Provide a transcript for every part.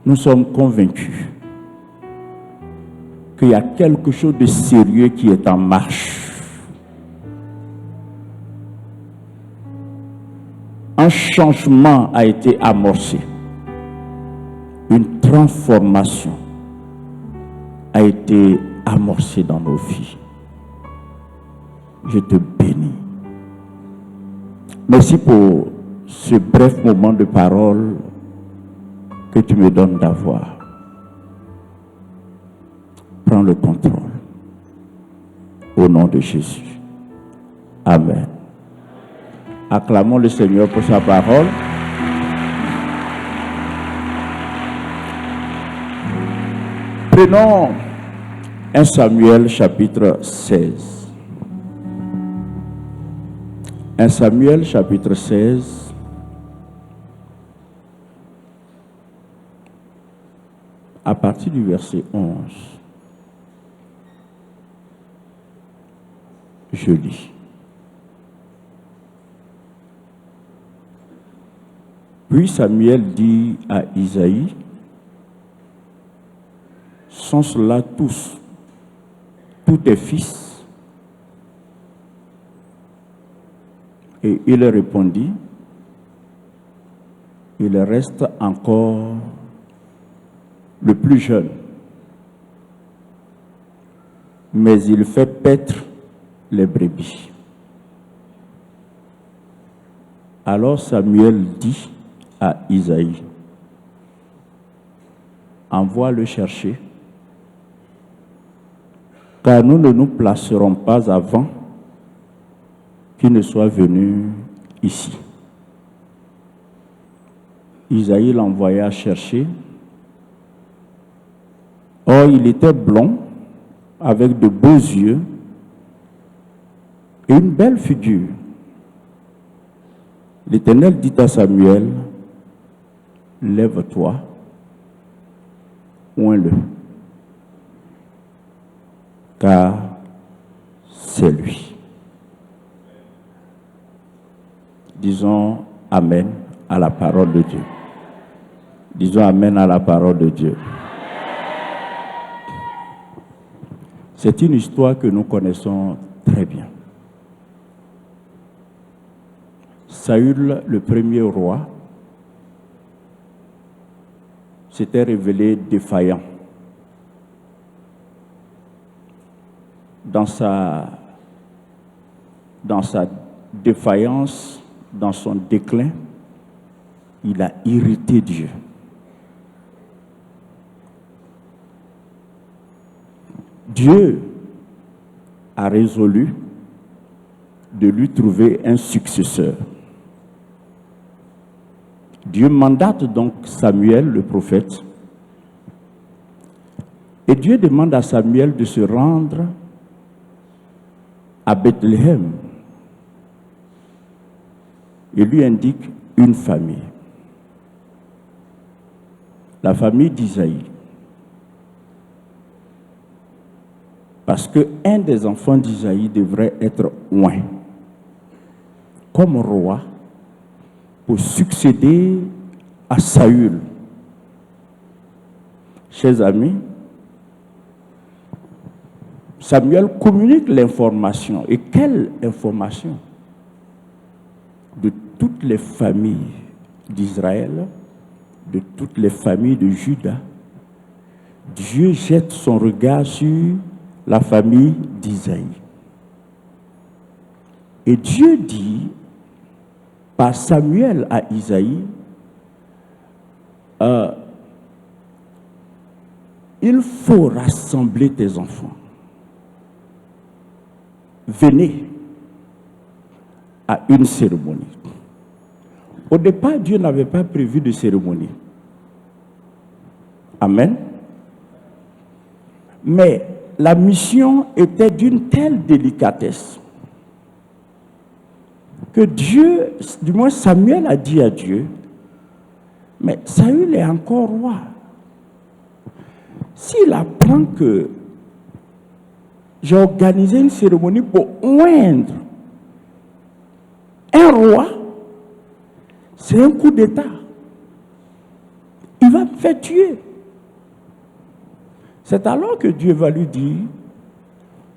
nous sommes convaincus qu'il y a quelque chose de sérieux qui est en marche. Un changement a été amorcé. Une transformation a été amorcée dans nos vies. Je te bénis. Merci pour ce bref moment de parole que tu me donnes d'avoir. Prends le contrôle. Au nom de Jésus. Amen. Acclamons le Seigneur pour sa parole. Prenons 1 Samuel chapitre 16. 1 Samuel chapitre 16. À partir du verset 11. Je lis. Puis Samuel dit à Isaïe, sont cela tous tes fils? Et il répondit, il reste encore le plus jeune, mais il fait paître les brebis. Alors Samuel dit à Isaïe, envoie le chercher, car nous ne nous placerons pas avant qu'il ne soit venu ici. Isaïe l'envoya chercher. Or, il était blond, avec de beaux yeux et une belle figure. L'Éternel dit à Samuel, lève-toi, oins-le, car c'est lui. Disons Amen à la parole de Dieu. Disons Amen à la parole de Dieu. C'est une histoire que nous connaissons très bien. Saül, le premier roi, s'était révélé défaillant. Dans sa défaillance, dans son déclin, il a irrité Dieu. Dieu a résolu de lui trouver un successeur. Dieu mandate donc Samuel, le prophète, et Dieu demande à Samuel de se rendre à Bethléem. Il lui indique une famille, la famille d'Isaïe. Parce qu'un des enfants d'Isaïe devrait être oint comme roi pour succéder à Saül. Chers amis, Samuel communique l'information. Et quelle information? De toutes les familles d'Israël, de toutes les familles de Juda, Dieu jette son regard sur la famille d'Isaïe. Et Dieu dit par Samuel à Isaïe, il faut rassembler tes enfants. Venez à une cérémonie. Au départ, Dieu n'avait pas prévu de cérémonie. Amen. Mais la mission était d'une telle délicatesse que Dieu, du moins Samuel a dit à Dieu, mais Saül est encore roi. S'il apprend que j'ai organisé une cérémonie pour oindre un roi, c'est un coup d'État. il va me faire tuer. C'est alors que Dieu va lui dire,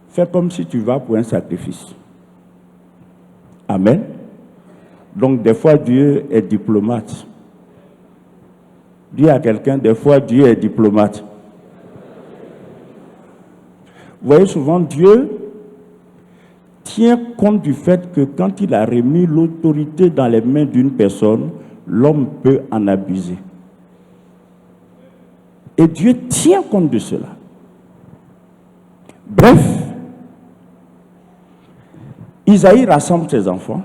fais comme si tu vas pour un sacrifice. Amen. Donc des fois Dieu est diplomate. Dis à quelqu'un, des fois Dieu est diplomate. Vous voyez, souvent Dieu tient compte du fait que quand il a remis l'autorité dans les mains d'une personne, l'homme peut en abuser. Et Dieu tient compte de cela. Bref, Isaïe rassemble ses enfants.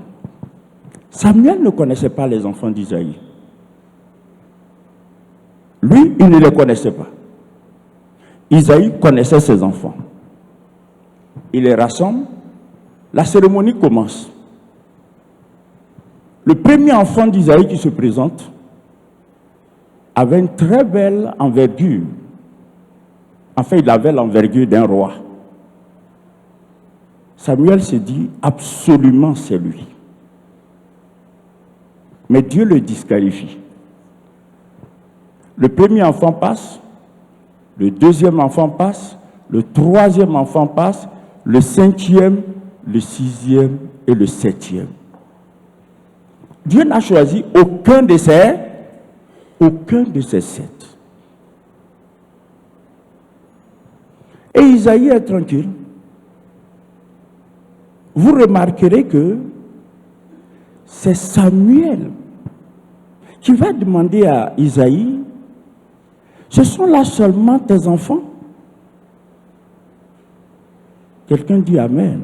Samuel ne connaissait pas les enfants d'Isaïe. Lui, il ne les connaissait pas. Isaïe connaissait ses enfants. Il les rassemble. La cérémonie commence. Le premier enfant d'Isaïe qui se présente avait une très belle envergure. Enfin, il avait l'envergure d'un roi. Samuel se dit, absolument c'est lui. Mais Dieu le disqualifie. Le premier enfant passe, le deuxième enfant passe, le troisième enfant passe, le cinquième, le sixième et le septième. Dieu n'a choisi aucun de ces sept. Et Isaïe est tranquille. Vous remarquerez que c'est Samuel qui va demander à Isaïe, ce sont là seulement tes enfants? Quelqu'un dit Amen.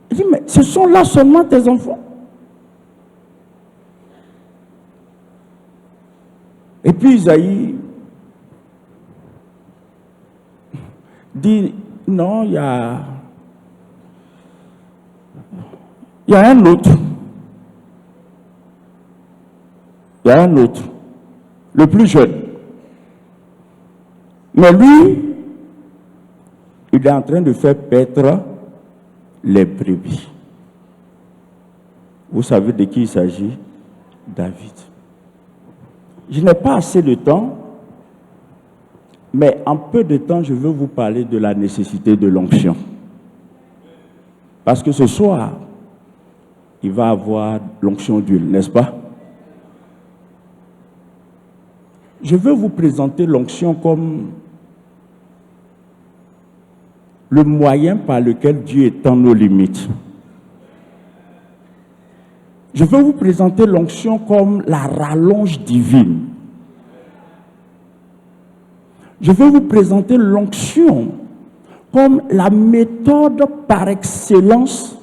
Il dit, mais ce sont là seulement tes enfants? Et puis Isaïe dit, non, il y a un autre. Il y a un autre, le plus jeune. Mais lui, il est en train de faire paître les brebis. Vous savez de qui il s'agit? David. Je n'ai pas assez de temps, mais en peu de temps, je veux vous parler de la nécessité de l'onction. Parce que ce soir, il va avoir l'onction d'huile, n'est-ce pas? Je veux vous présenter l'onction comme le moyen par lequel Dieu étend nos limites. Je veux vous présenter l'onction comme la rallonge divine. Je veux vous présenter l'onction comme la méthode par excellence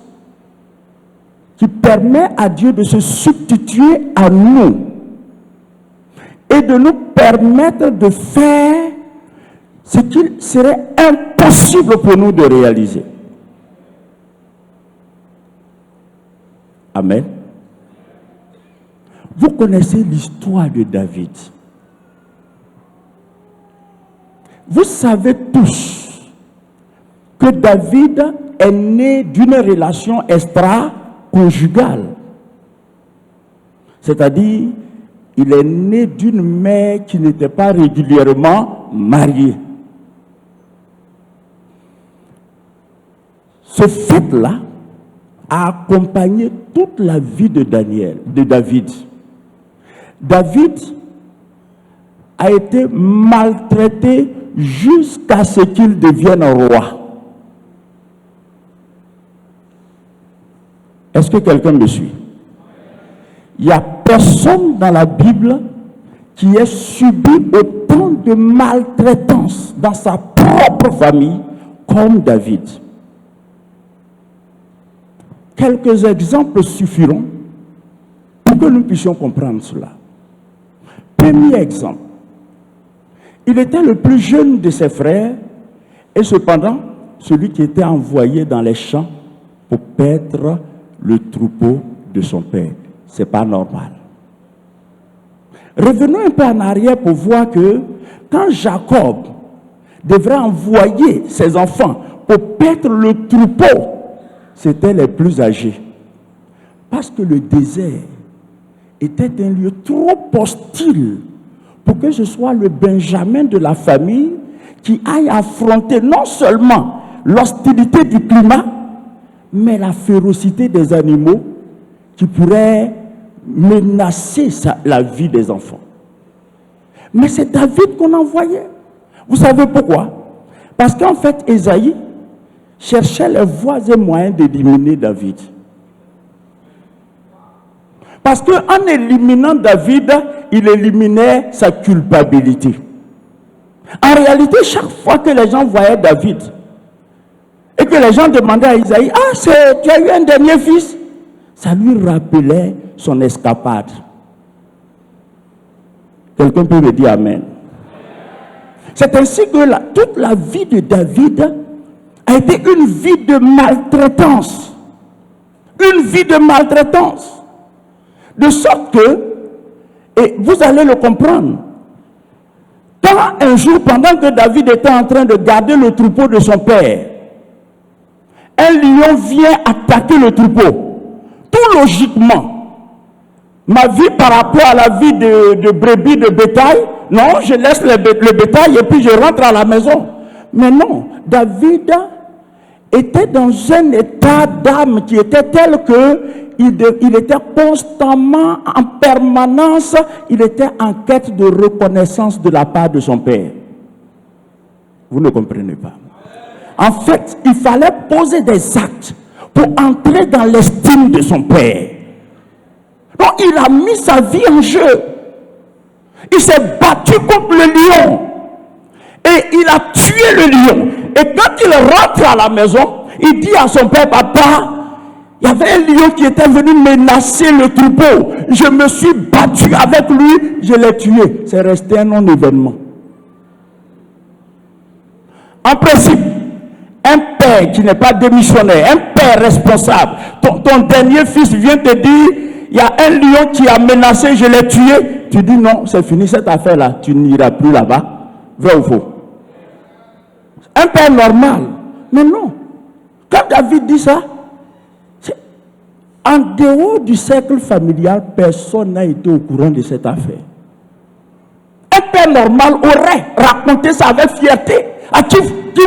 qui permet à Dieu de se substituer à nous et de nous permettre de faire ce qu'il serait impossible pour nous de réaliser. Amen. Vous connaissez l'histoire de David. Vous savez tous que David est né d'une relation extra-conjugale. C'est-à-dire, il est né d'une mère qui n'était pas régulièrement mariée. Ce fait-là a accompagné toute la vie de David. David a été maltraité jusqu'à ce qu'il devienne roi. Est-ce que quelqu'un me suit? Il n'y a personne dans la Bible qui ait subi autant de maltraitance dans sa propre famille comme David. Quelques exemples suffiront pour que nous puissions comprendre cela. Premier exemple, il était le plus jeune de ses frères et cependant celui qui était envoyé dans les champs pour paître le troupeau de son père. Ce n'est pas normal. Revenons un peu en arrière pour voir que quand Jacob devrait envoyer ses enfants pour paître le troupeau, c'étaient les plus âgés. Parce que le désert était un lieu trop hostile pour que ce soit le Benjamin de la famille qui aille affronter non seulement l'hostilité du climat, mais la férocité des animaux qui pourraient menacer la vie des enfants. Mais c'est David qu'on envoyait. Vous savez pourquoi? Parce qu'en fait, Ésaïe cherchait les voies et moyens d'éliminer David. Parce qu'en éliminant David, il éliminait sa culpabilité. En réalité, chaque fois que les gens voyaient David, et que les gens demandaient à Isaïe, « Ah, tu as eu un dernier fils ?» Ça lui rappelait son escapade. Quelqu'un peut me dire Amen. C'est ainsi que toute la vie de David a été une vie de maltraitance. Une vie de maltraitance. De sorte que, et vous allez le comprendre, quand un jour, pendant que David était en train de garder le troupeau de son père, un lion vient attaquer le troupeau. Tout logiquement, ma vie par rapport à la vie de brebis, de bétail, non, je laisse le bétail et puis je rentre à la maison. Mais non, David était dans un état d'âme qui était tel que il était constamment, en permanence, il était en quête de reconnaissance de la part de son père. Vous ne comprenez pas. En fait, il fallait poser des actes pour entrer dans l'estime de son père. Donc, il a mis sa vie en jeu. Il s'est battu contre le lion. Et il a tué le lion. Et quand il rentre à la maison, il dit à son père, « Papa, il y avait un lion qui était venu menacer le troupeau. Je me suis battu avec lui, je l'ai tué. » C'est resté un non-événement. En principe, un père qui n'est pas démissionnaire, un père responsable, ton dernier fils vient te dire, il y a un lion qui a menacé, je l'ai tué. Tu dis non, c'est fini cette affaire-là, tu n'iras plus là-bas. Vrai ou faux? Un père normal. Mais non. Quand David dit ça, en dehors du cercle familial, personne n'a été au courant de cette affaire. Un père normal aurait raconté ça avec fierté à qui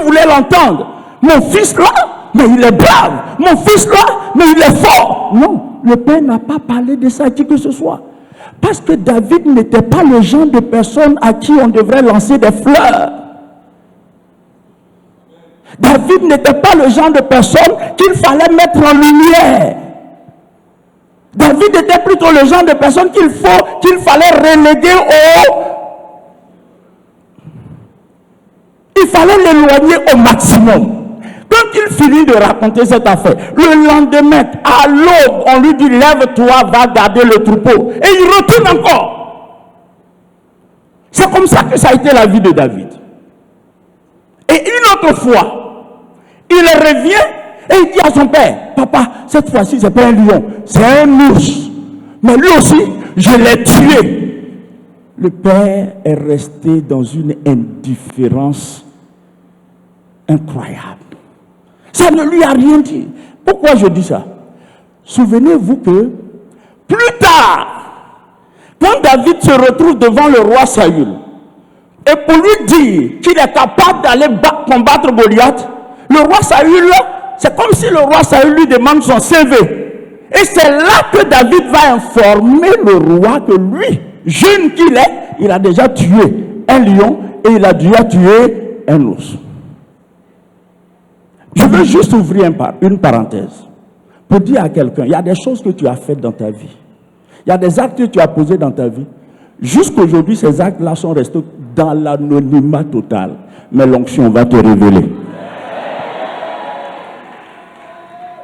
voulait l'entendre. Mon fils là, mais il est brave. Mon fils là, mais il est fort. Non, le père n'a pas parlé de ça à qui que ce soit. Parce que David n'était pas le genre de personne à qui on devrait lancer des fleurs. David n'était pas le genre de personne qu'il fallait mettre en lumière. David était plutôt le genre de personne qu'il fallait reléguer il fallait l'éloigner au maximum. Quand il finit de raconter cette affaire, le lendemain, à l'aube, on lui dit, lève-toi, va garder le troupeau. Et il retourne encore. C'est comme ça que ça a été la vie de David. Et une autre fois, il revient et il dit à son père, papa, cette fois-ci, ce n'est pas un lion, c'est un ours. Mais lui aussi, je l'ai tué. Le père est resté dans une indifférence incroyable. Ça ne lui a rien dit. Pourquoi je dis ça? Souvenez-vous que plus tard, quand David se retrouve devant le roi Saül, et pour lui dire qu'il est capable d'aller combattre Goliath, le roi Saül, c'est comme si le roi Saül lui demande son CV. Et c'est là que David va informer le roi que lui, jeune qu'il est, il a déjà tué un lion et il a déjà tué un ours. Je veux juste ouvrir une parenthèse pour dire à quelqu'un, il y a des choses que tu as faites dans ta vie. Il y a des actes que tu as posés dans ta vie. Jusqu'aujourd'hui, ces actes-là sont restés dans l'anonymat total. Mais l'onction va te révéler.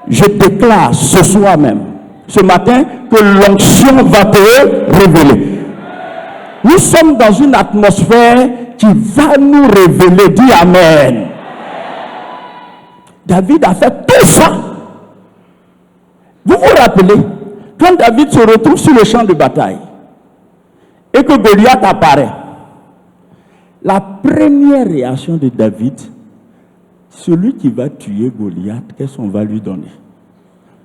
Je déclare ce soir même, ce matin, que l'onction va te révéler. Nous sommes dans une atmosphère qui va nous révéler. Dis Amen. David a fait tout ça. Vous vous rappelez, quand David se retrouve sur le champ de bataille et que Goliath apparaît, la première réaction de David, celui qui va tuer Goliath, qu'est-ce qu'on va lui donner?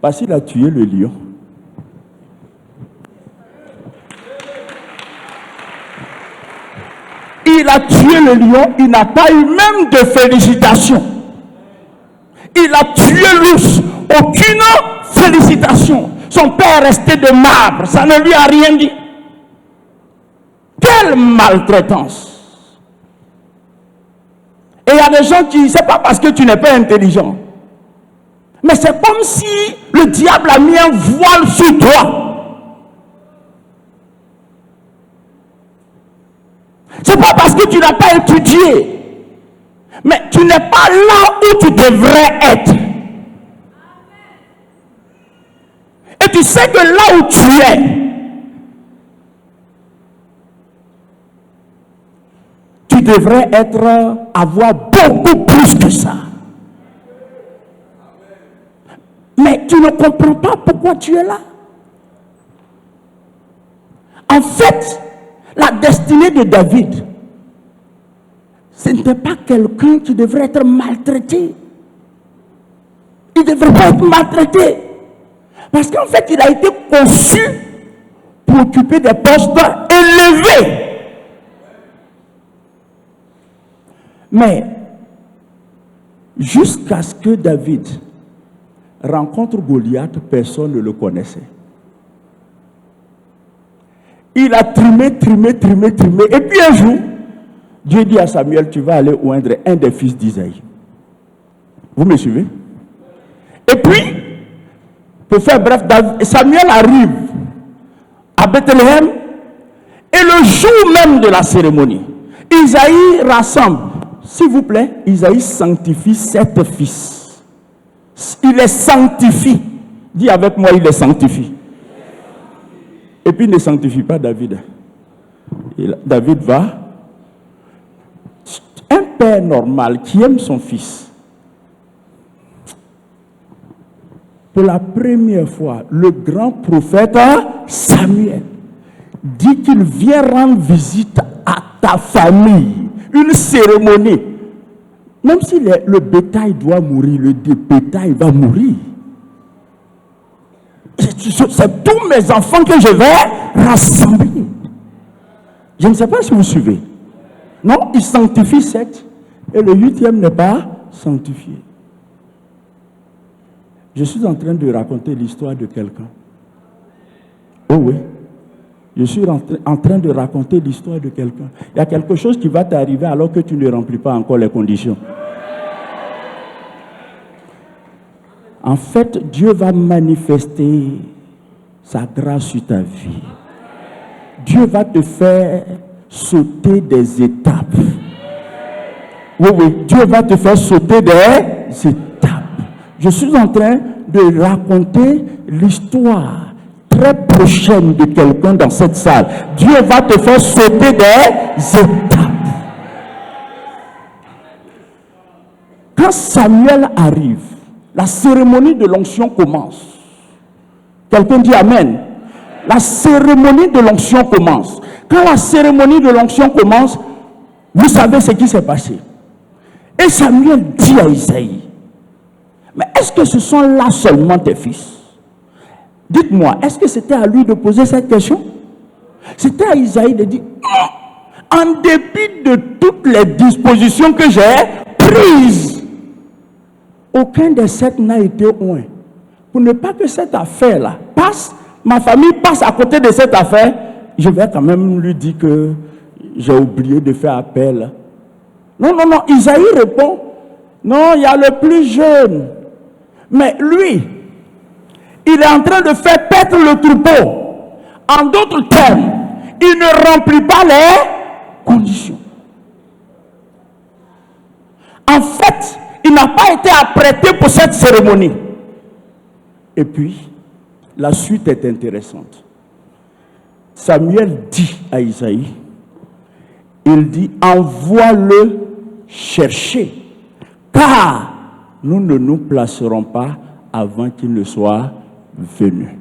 Parce qu'il a tué le lion. il a tué le lion, il n'a pas eu même de félicitations. Il a tué l'ours, aucune félicitation. Son père est resté de marbre, ça ne lui a rien dit. Quelle maltraitance! Et il y a des gens qui, c'est pas parce que tu n'es pas intelligent, mais c'est comme si le diable a mis un voile sur toi. C'est pas parce que tu n'as pas étudié, mais tu n'es pas là où tu devrais être. Et tu sais que là où tu es, tu devrais avoir beaucoup plus que ça. Mais tu ne comprends pas pourquoi tu es là. En fait, la destinée de David, ce n'était pas quelqu'un qui devrait être maltraité. Il ne devrait pas être maltraité. Parce qu'en fait, il a été conçu pour occuper des postes élevés. Mais, jusqu'à ce que David rencontre Goliath, personne ne le connaissait. Il a trimé. Et puis un jour, Dieu dit à Samuel, tu vas aller oindre un des fils d'Isaïe. Vous me suivez? Et puis, pour faire bref, Samuel arrive à Bethléem et le jour même de la cérémonie, Isaïe rassemble. S'il vous plaît, Isaïe sanctifie 7 fils. Il les sanctifie. Dis avec moi, il les sanctifie. Et puis il ne sanctifie pas David. David va. Un père normal qui aime son fils. Pour la première fois, le grand prophète Samuel dit qu'il vient rendre visite à ta famille. Une cérémonie. Même si le bétail doit mourir, le bétail va mourir. C'est tous mes enfants que je vais rassembler. Je ne sais pas si vous suivez. Non, il sanctifie 7 et le 8e n'est pas sanctifié. Je suis en train de raconter l'histoire de quelqu'un. Oh oui. Je suis en train de raconter l'histoire de quelqu'un. Il y a quelque chose qui va t'arriver alors que tu ne remplis pas encore les conditions. En fait, Dieu va manifester sa grâce sur ta vie. Dieu va te faire sauter des étapes. Oui, Dieu va te faire sauter des étapes. Je suis en train de raconter l'histoire très prochaine de quelqu'un dans cette salle. Dieu va te faire sauter des étapes. Quand Samuel arrive, la cérémonie de l'onction commence. Quelqu'un dit Amen. La cérémonie de l'onction commence. Quand la cérémonie de l'onction commence, vous savez ce qui s'est passé. Et Samuel dit à Isaïe, mais est-ce que ce sont là seulement tes fils? Dites-moi, est-ce que c'était à lui de poser cette question? C'était à Isaïe de dire, non, en dépit de toutes les dispositions que j'ai prises, aucun des 7 n'a été oint. Pour ne pas que cette affaire-là passe, ma famille passe à côté de cette affaire, je vais quand même lui dire que j'ai oublié de faire appel. Non, Isaïe répond, non, il y a le plus jeune. Mais lui, il est en train de faire paître le troupeau. En d'autres termes, il ne remplit pas les conditions. En fait, il n'a pas été apprêté pour cette cérémonie. Et puis, la suite est intéressante. Samuel dit à Isaïe, il dit, envoie-le chercher, car nous ne nous placerons pas avant qu'il ne soit venu.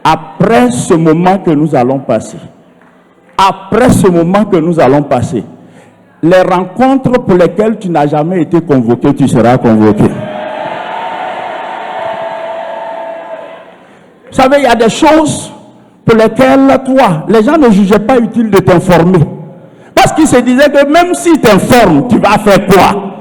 Après ce moment que nous allons passer, les rencontres pour lesquelles tu n'as jamais été convoqué, tu seras convoqué. Vous savez, il y a des choses pour lesquelles toi, les gens ne jugeaient pas utile de t'informer. Parce qu'il se disait que même si tu t'informes, tu vas faire quoi?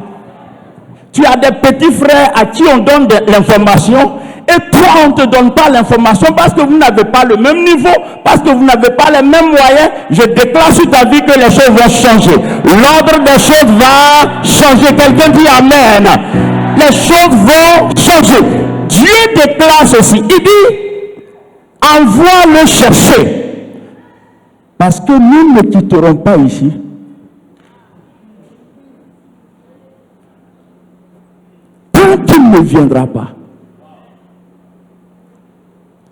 Tu as des petits frères à qui on donne de l'information et toi on ne te donne pas l'information parce que vous n'avez pas le même niveau, parce que vous n'avez pas les mêmes moyens. Je déclare sur ta vie que les choses vont changer. L'ordre des choses va changer. Quelqu'un dit Amen. Les choses vont changer. Dieu déclare ceci. Il dit, envoie-le chercher. Parce que nous ne quitterons pas ici. Tant qu'il ne viendra pas.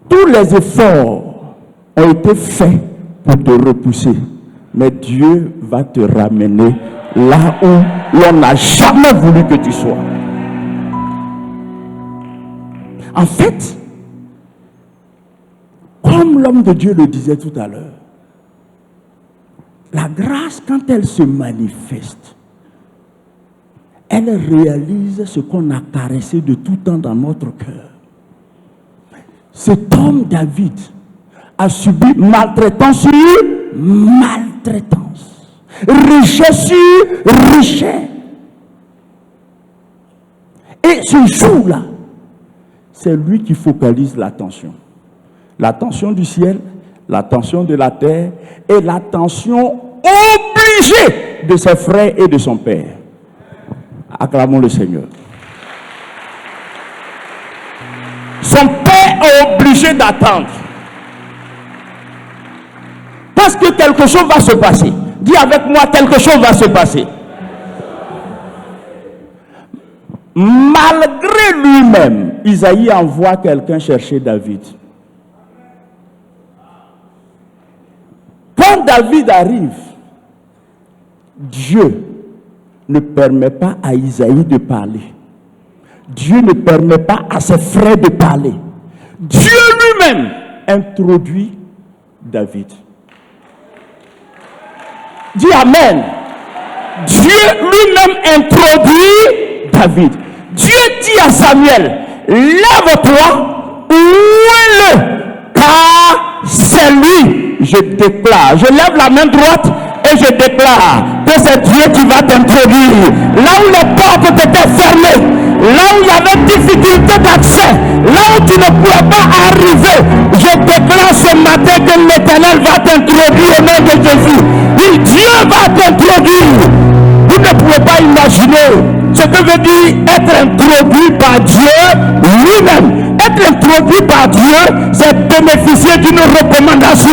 Tous les efforts ont été faits pour te repousser. Mais Dieu va te ramener là où l'on n'a jamais voulu que tu sois. En fait, comme l'homme de Dieu le disait tout à l'heure, la grâce, quand elle se manifeste, elle réalise ce qu'on a caressé de tout temps dans notre cœur. Cet homme David a subi maltraitance sur maltraitance, richesse sur richesse. Et ce jour-là, c'est lui qui focalise l'attention. L'attention du ciel, l'attention de la terre et l'attention obligée de ses frères et de son père. Acclamons le Seigneur. Son père est obligé d'attendre. Parce que quelque chose va se passer. Dis avec moi, quelque chose va se passer. Malgré lui-même, Isaïe envoie quelqu'un chercher David. Quand David arrive, Dieu ne permet pas à Isaïe de parler. Dieu ne permet pas à ses frères de parler. Dieu lui-même introduit David. Dis Amen. Dieu lui-même introduit David. Dieu dit à Samuel, lève-toi, oué-le, car c'est lui, je déclare. Je lève la main droite et je déclare que c'est Dieu qui va t'introduire. Là où les portes étaient fermées, là où il y avait difficulté d'accès, là où tu ne pouvais pas arriver, je déclare ce matin que l'Éternel va t'introduire au nom de Jésus. Oui, Dieu va t'introduire. Vous ne pouvez pas imaginer ce que veut dire être introduit par Dieu lui-même. Être introduit par Dieu, c'est bénéficier d'une recommandation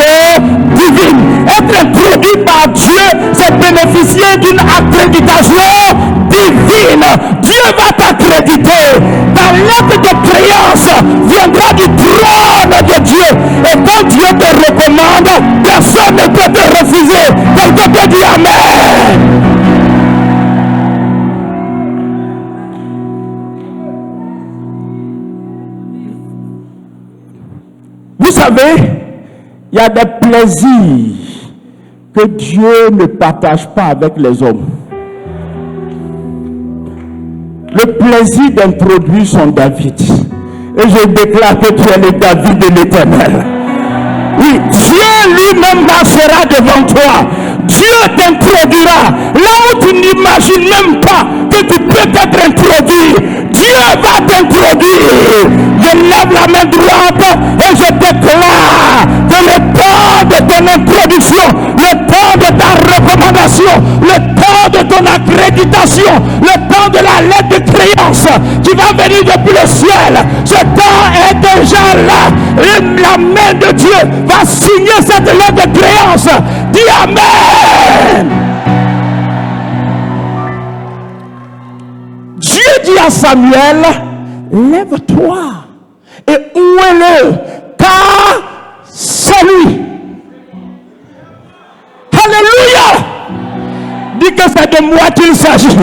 divine. Être introduit par Dieu, c'est bénéficier d'une accréditation divine. Dieu va t'accréditer. Ta lettre de créance viendra du trône de Dieu. Et quand Dieu te recommande, personne ne peut te refuser. Quelqu'un peut dire Amen. Vous savez, il y a des plaisirs que Dieu ne partage pas avec les hommes. Le plaisir d'introduire son David. Et je déclare que tu es le David de l'Éternel. Oui, Dieu lui-même marchera devant toi. Dieu t'introduira là où tu n'imagines même pas que tu peux être introduit. Dieu va t'introduire. Je lève la main droite et je déclare que le temps de ton introduction, le temps de ta recommandation, le temps de ton accréditation, le temps de la lettre de créance qui va venir depuis le ciel, ce temps est déjà là. Et la main de Dieu va signer cette lettre de créance. Dis Amen. Dieu dit à Samuel, lève-toi et oué-le, car c'est lui. Alléluia. Dis que c'est de moi qu'il s'agit.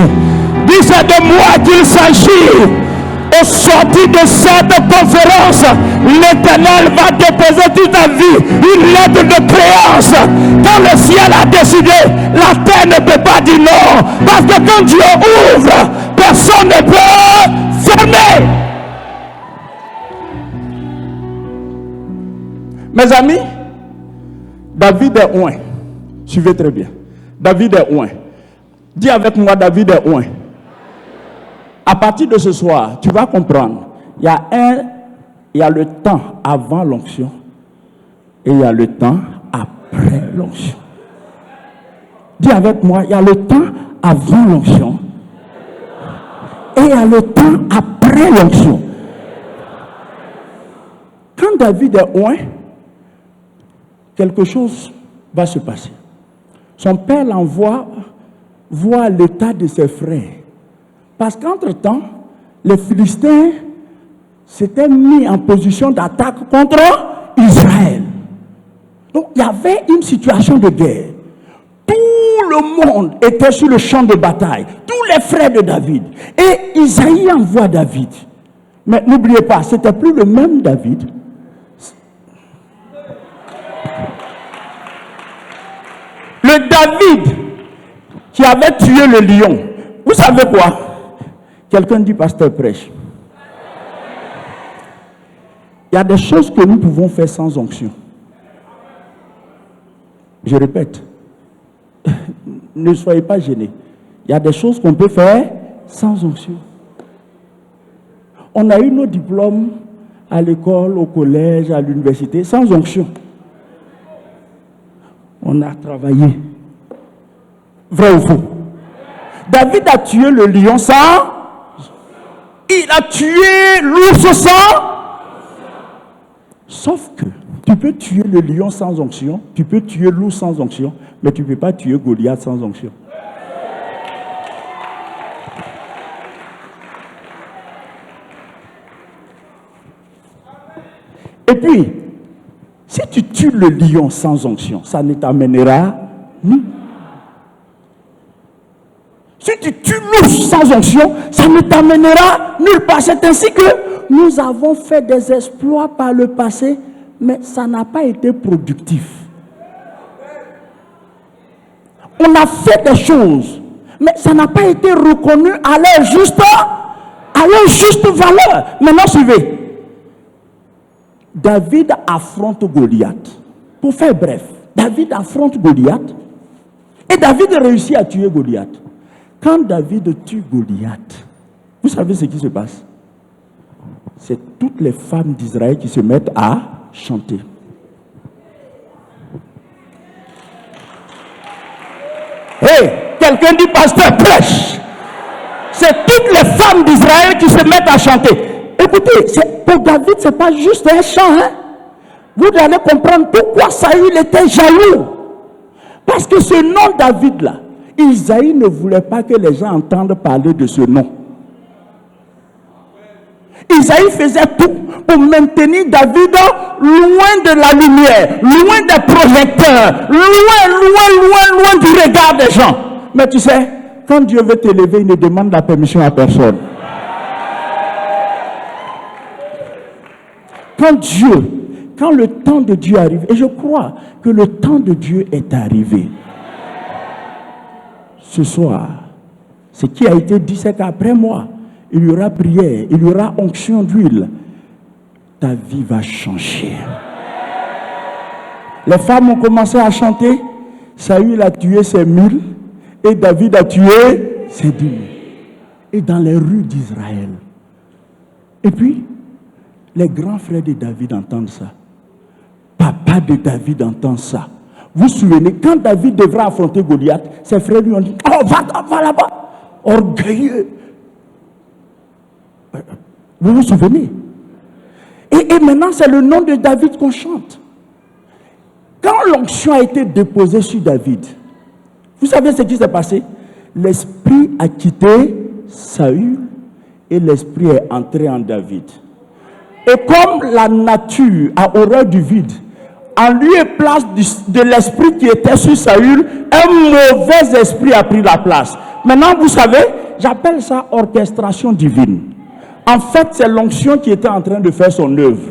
Dis c'est de moi qu'il s'agit. Au sortir de cette conférence, l'Éternel va déposer toute ta vie une lettre de créance. Quand le ciel a décidé, la terre ne peut pas dire non. Parce que quand Dieu ouvre, personne ne peut fermer. Mes amis, David est oint. Suivez très bien. David est oint. Dis avec moi, David est oint. À partir de ce soir, tu vas comprendre. Il y a le temps avant l'onction et il y a le temps après l'onction. Dis avec moi, il y a le temps avant l'onction et il y a le temps après l'onction. Quand David est oint, quelque chose va se passer. Son père l'envoie voir l'état de ses frères. Parce qu'entre-temps, les Philistins s'étaient mis en position d'attaque contre Israël. Donc, il y avait une situation de guerre. Tout le monde était sur le champ de bataille. Tous les frères de David. Et Isaïe envoie David. Mais n'oubliez pas, ce n'était plus le même David. Le David qui avait tué le lion. Vous savez quoi? Quelqu'un dit, pasteur prêche. Il y a des choses que nous pouvons faire sans onction. Je répète, ne soyez pas gênés. Il y a des choses qu'on peut faire sans onction. On a eu nos diplômes à l'école, au collège, à l'université, sans onction. On a travaillé. Vrai ou faux? David a tué le lion sans... Il a tué l'ours sans... Sauf que tu peux tuer le lion sans onction, tu peux tuer l'ours sans onction, mais tu ne peux pas tuer Goliath sans onction. Et puis, si tu tues le lion sans onction, ça ne t'amènera nulle. Si tu tues l'ours sans onction, ça ne t'amènera nulle part. C'est ainsi que nous avons fait des exploits par le passé, mais ça n'a pas été productif. On a fait des choses, mais ça n'a pas été reconnu à leur juste valeur. Maintenant, suivez. David affronte Goliath. Pour faire bref, David affronte Goliath et David réussit à tuer Goliath. Quand David tue Goliath, vous savez ce qui se passe? C'est toutes les femmes d'Israël qui se mettent à chanter. Hey, quelqu'un dit pasteur prêche. C'est toutes les femmes d'Israël qui se mettent à chanter. Écoutez, pour David, ce n'est pas juste un chant. Hein? Vous allez comprendre pourquoi Saül était jaloux. Parce que ce nom David-là, Isaïe ne voulait pas que les gens entendent parler de ce nom. Isaïe faisait tout pour maintenir David loin de la lumière, loin des projecteurs, loin du regard des gens. Mais tu sais, quand Dieu veut t'élever, il ne demande la permission à personne. Quand le temps de Dieu arrive, et je crois que le temps de Dieu est arrivé, ce soir, ce qui a été dit, c'est qu'après moi, il y aura prière, il y aura onction d'huile. Ta vie va changer. Les femmes ont commencé à chanter. Saül a tué ses 1000 et David a tué ses 10 000. Et dans les rues d'Israël. Et puis, les grands frères de David entendent ça. Papa de David entend ça. Vous vous souvenez, quand David devra affronter Goliath, ses frères lui ont dit, oh, va là-bas. Orgueilleux. Vous vous souvenez? Et maintenant, c'est le nom de David qu'on chante. Quand l'onction a été déposée sur David, vous savez ce qui s'est passé? L'esprit a quitté Saül et l'esprit est entré en David. Et comme la nature a horreur du vide, en lieu et place de l'esprit qui était sur Saül, un mauvais esprit a pris la place. Maintenant, vous savez, j'appelle ça orchestration divine. En fait, c'est l'onction qui était en train de faire son œuvre.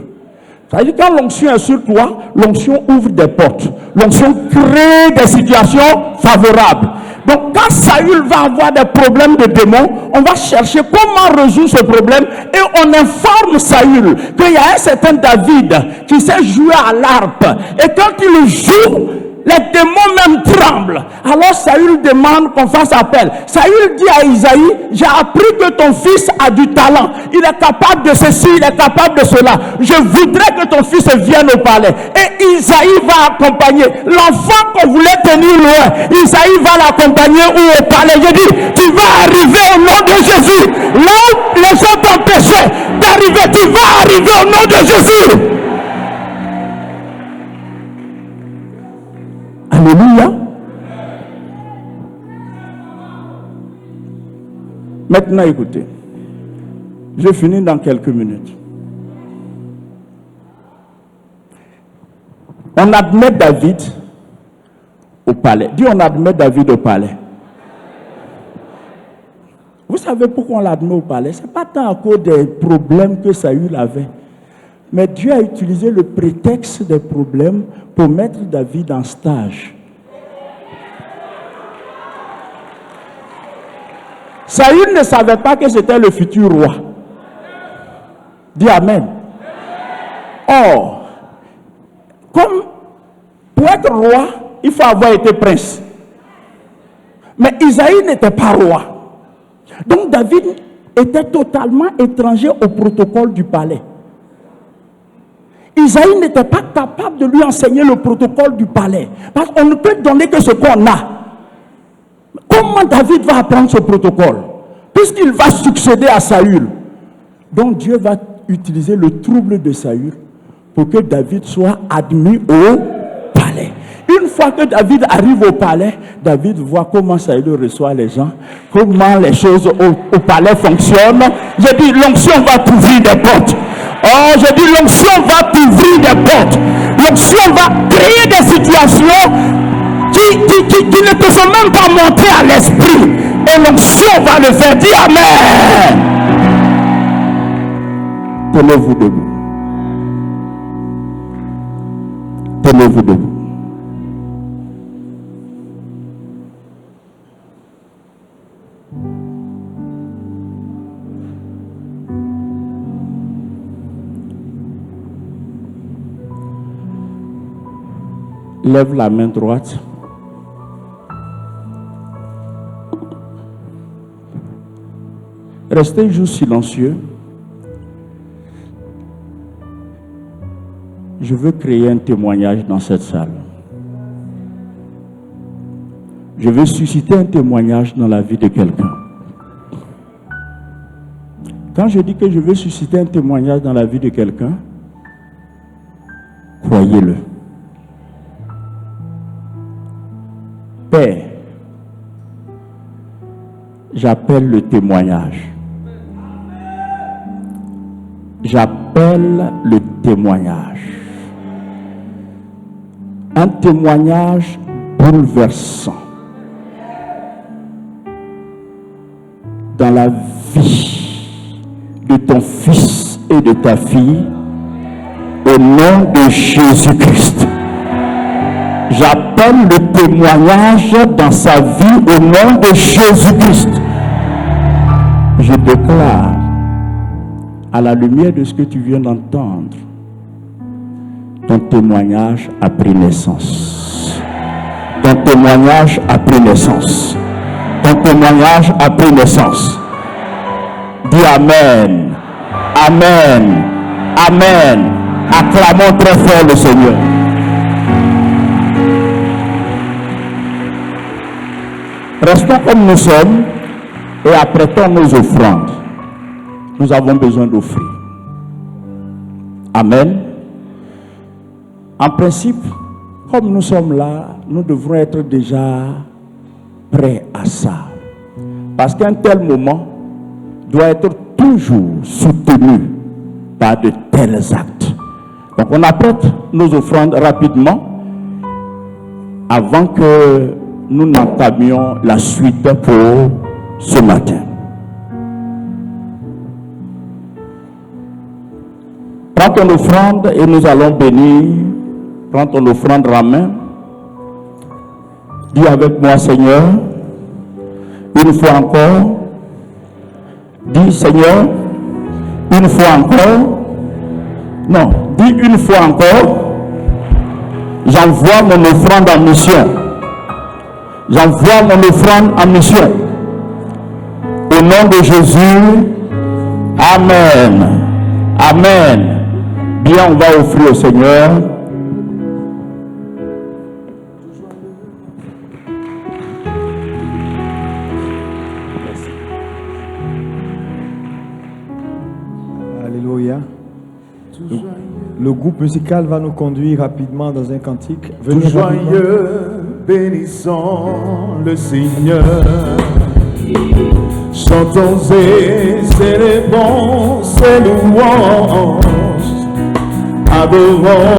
C'est-à-dire quand l'onction est sur toi, l'onction ouvre des portes. L'onction crée des situations favorables. Donc quand Saül va avoir des problèmes de démons, on va chercher comment résoudre ce problème et on informe Saül qu'il y a un certain David qui sait jouer à l'harpe. Et quand il joue, Les démons même tremblent. Alors Saül demande qu'on fasse appel. Saül dit à Isaïe, j'ai appris que ton fils a du talent. Il est capable de ceci, il est capable de cela. Je voudrais que ton fils vienne au palais. Et Isaïe va accompagner. L'enfant qu'on voulait tenir loin, Isaïe va l'accompagner au palais. Je dis, tu vas arriver au nom de Jésus. Là où les gens t'empêchaient d'arriver, tu vas arriver au nom de Jésus. Alléluia. Maintenant, écoutez. Je finis dans quelques minutes. On admet David au palais. Dis, on admet David au palais. Vous savez pourquoi on l'admet au palais? Ce n'est pas tant à cause des problèmes que Saül avait. Mais Dieu a utilisé le prétexte des problèmes pour mettre David en stage. Saül ne savait pas que c'était le futur roi. Dis Amen. Or, comme pour être roi, il faut avoir été prince. Mais Isaïe n'était pas roi. Donc David était totalement étranger au protocole du palais. Isaïe n'était pas capable de lui enseigner le protocole du palais. Parce qu'on ne peut donner que ce qu'on a. Comment David va apprendre ce protocole? Puisqu'il va succéder à Saül. Donc Dieu va utiliser le trouble de Saül pour que David soit admis au palais. Une fois que David arrive au palais, David voit comment Saül reçoit les gens, comment les choses au palais fonctionnent. Je dis, l'onction va t'ouvrir des portes. Oh, je dis, l'onction va t'ouvrir des portes. L'onction va créer des situations qui ne te sont même pas montrées à l'esprit. Et l'onction va le faire. Dis Amen. Tenez-vous debout. Tenez-vous debout. Lève la main droite. Restez juste silencieux. Je veux créer un témoignage dans cette salle. Je veux susciter un témoignage dans la vie de quelqu'un. Quand je dis que je veux susciter un témoignage dans la vie de quelqu'un, croyez-le. Père, j'appelle le témoignage. J'appelle le témoignage. Un témoignage bouleversant dans la vie de ton fils et de ta fille au nom de Jésus-Christ. J'appelle le témoignage dans sa vie au nom de Jésus-Christ. Je déclare, à la lumière de ce que tu viens d'entendre, ton témoignage a pris naissance. Ton témoignage a pris naissance. Ton témoignage a pris naissance. Dis Amen. Amen. Amen. Acclamons très fort le Seigneur. Restons comme nous sommes et apprêtons nos offrandes. Nous avons besoin d'offrir. Amen. En principe, comme nous sommes là, nous devrons être déjà prêts à ça. Parce qu'un tel moment doit être toujours soutenu par de tels actes. Donc on apprête nos offrandes rapidement avant que nous n'entamions la suite pour ce matin. Prends ton offrande et nous allons bénir. Prends ton offrande en main. Dis avec moi, Seigneur, une fois encore. Dis, Seigneur, une fois encore. Non, dis une fois encore. J'envoie mon offrande en mission. J'envoie mon offrande en mission. Au nom de Jésus, Amen. Amen. Bien, on va offrir au Seigneur. Alléluia. Le groupe musical va nous conduire rapidement dans un cantique. Venez joyeux, bénissons le Seigneur. Chantons et célébrons ses louanges. Adorons